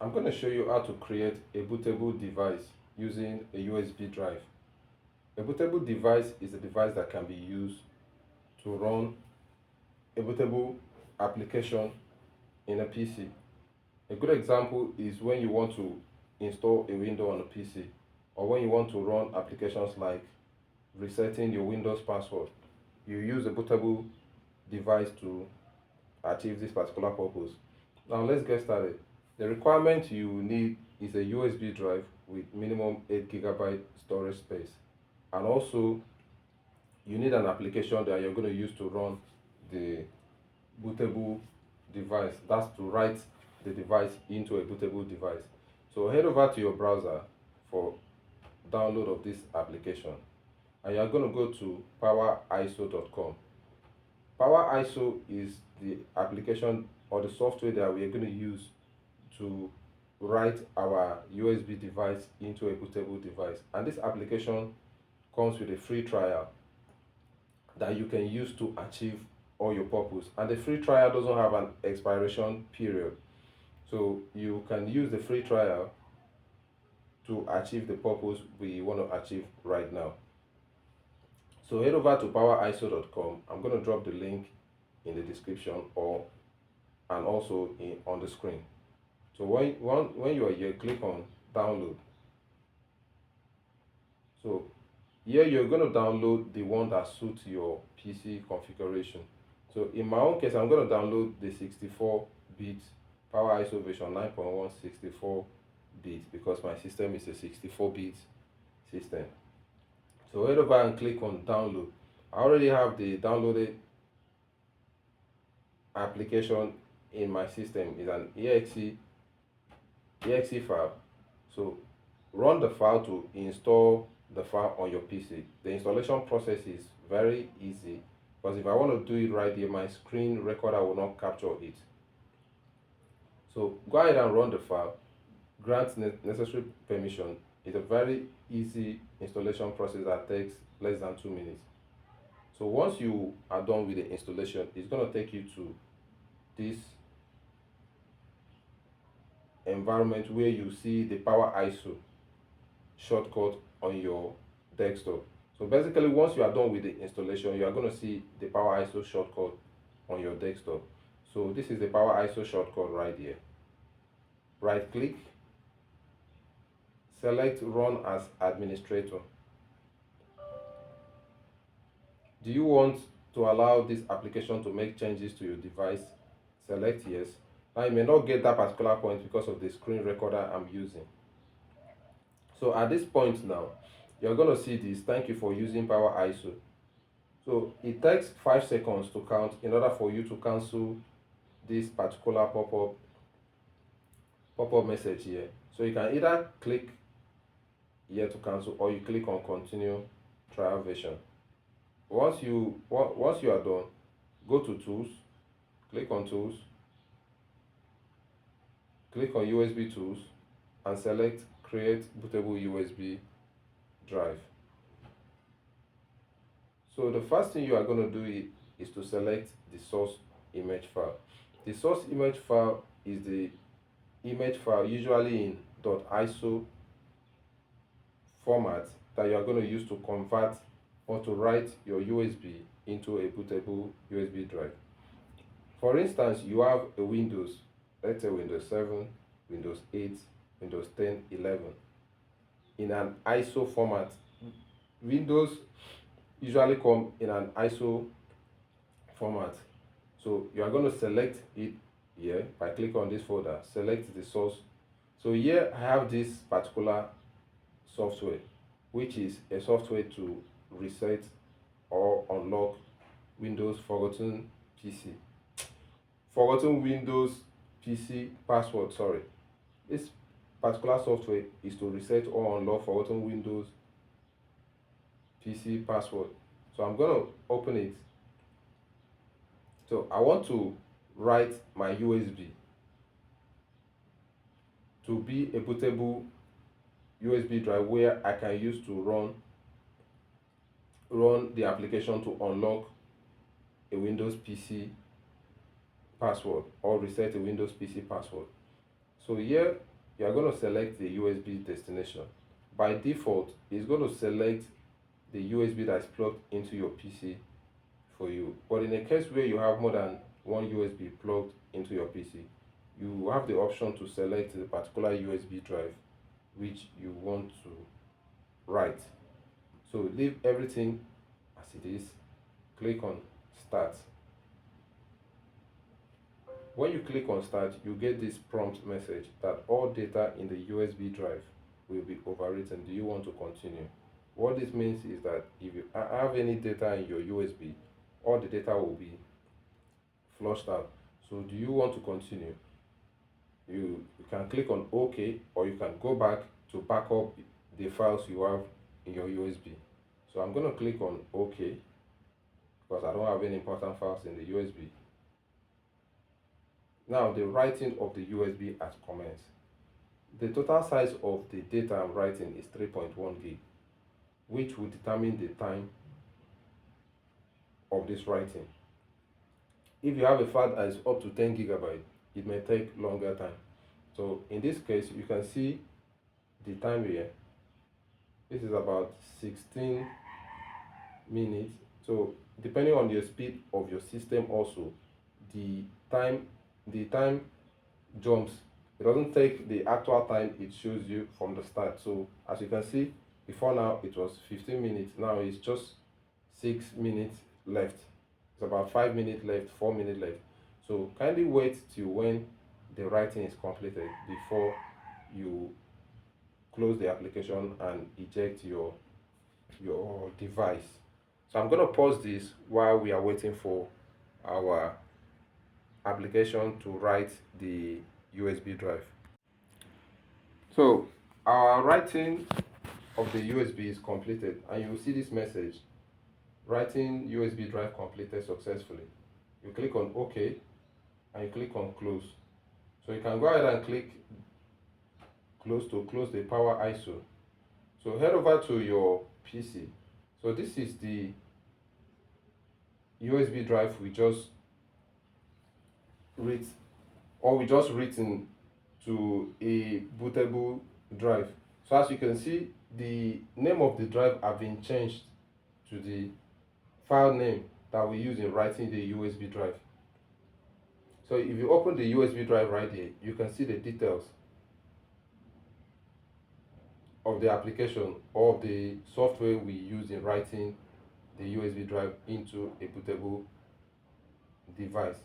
I'm going to show you how to create a bootable device using a USB drive. A bootable device is a device that can be used to run a bootable application in a PC. A good example is when you want to install a window on a PC, or when you want to run applications like resetting your Windows password. You use a bootable device to achieve this particular purpose. Now let's get started. The requirement you need is a USB drive with minimum 8 GB storage space, and also you need an application that you're going to use to run the bootable device. That's to write the device into a bootable device. So head over to your browser for download of this application, and you're going to go to PowerISO.com. PowerISO is the application or the software that we are going to use to write our USB device into a bootable device. And this application comes with a free trial that you can use to achieve all your purpose. And the free trial doesn't have an expiration period. So you can use the free trial to achieve the purpose we want to achieve right now. So head over to poweriso.com. I'm going to drop the link in the description and also on the screen. So when you are here, click on download. So here you're going to download the one that suits your PC configuration. So in my own case, I'm going to download the 64-bit PowerISO version 9.1 64-bit because my system is a 64-bit system. So head over and click on download. I already have the downloaded application in my system. It's an exe file. So run the file to install the file on your PC. The installation process is very easy because if I want to do it right here, my screen recorder will not capture it. So go ahead and run the file, grant necessary permission. It's a very easy installation process that takes less than 2 minutes. So once you are done with the installation, it's going to take you to this environment where you see the PowerISO shortcut on your desktop. So basically, once you are done with the installation, you are going to see the PowerISO shortcut on your desktop. So this is the PowerISO shortcut right here. Right click, select run as administrator. Do you want to allow this application to make changes to your device? Select yes. Now you may not get that particular point because of the screen recorder I'm using. So at this point now, you're going to see this, thank you for using PowerISO. So it takes 5 seconds to count in order for you to cancel this particular pop-up message here. So you can either click here to cancel, or you click on continue trial version. Once you are done, go to tools, click on tools, click on USB tools, and select create bootable USB drive. So the first thing you are going to do is to select the source image file. The source image file is the image file usually in .iso format that you are going to use to convert or to write your USB into a bootable USB drive. For instance, you have a Windows, let's say Windows 7, Windows 8, Windows 10, 11 in an ISO format. Windows usually come in an ISO format. So you are going to select it here by clicking on this folder, select the source. So here I have this particular software, which is a software to reset or unlock Windows forgotten Windows PC password. Sorry, this particular software is to reset or unlock forgotten Windows PC password. So I'm going to open it. So I want to write my USB to be a bootable USB drive where I can use to run the application to unlock a Windows PC password or reset a Windows PC password. So here you are going to select the USB destination. By default, it's going to select the USB that is plugged into your PC for you. But in a case where you have more than one USB plugged into your PC, you have the option to select the particular USB drive which you want to write. So leave everything as it is, click on start. When you click on start, you get this prompt message that all data in the USB drive will be overwritten. Do you want to continue? What this means is that if you have any data in your USB, all the data will be flushed out. So do you want to continue? You can click on OK, or you can go back to back up the files you have in your USB. So I'm going to click on OK because I don't have any important files in the USB. Now the writing of the USB has commenced. The total size of the data I'm writing is 3.1 gig, which will determine the time of this writing. If you have a file that is up to 10 gigabytes, it may take longer time. So in this case, you can see the time here. This is about 16 minutes. So depending on the speed of your system also, the time jumps. It doesn't take the actual time it shows you from the start. So as you can see, before now it was 15 minutes. Now it's just 6 minutes left. It's about 5 minutes left, 4 minutes left. So kindly wait till when the writing is completed before you close the application and eject your device. So I'm going to pause this while we are waiting for our application to write the USB drive. So our writing of the USB is completed, and you will see this message: writing USB drive completed successfully. You click on OK and you click on close. So you can go ahead and click close to close the PowerISO. So head over to your PC. So this is the USB drive we just read, or we just written to a bootable drive. So as you can see, the name of the drive have been changed to the file name that we use in writing the USB drive. So if you open the USB drive right here, you can see the details of the application or the software we use in writing the USB drive into a bootable device.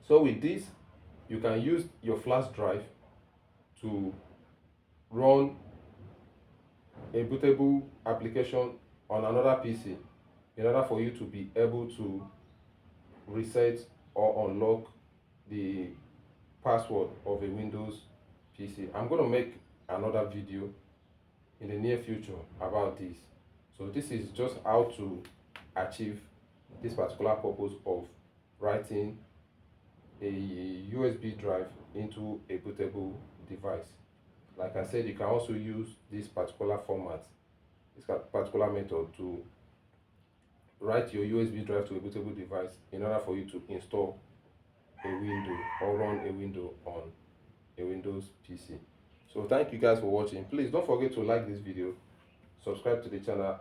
So with this, you can use your flash drive to run a bootable application on another PC in order for you to be able to reset or unlock the password of a Windows PC. I'm going to make another video in the near future about this. So this is just how to achieve this particular purpose of writing a USB drive into a bootable device. Like I said, you can also use this particular format, this particular method to write your USB drive to a bootable device in order for you to install a window or run a window on a Windows PC. So thank you guys for watching. Please don't forget to like this video, subscribe to the channel.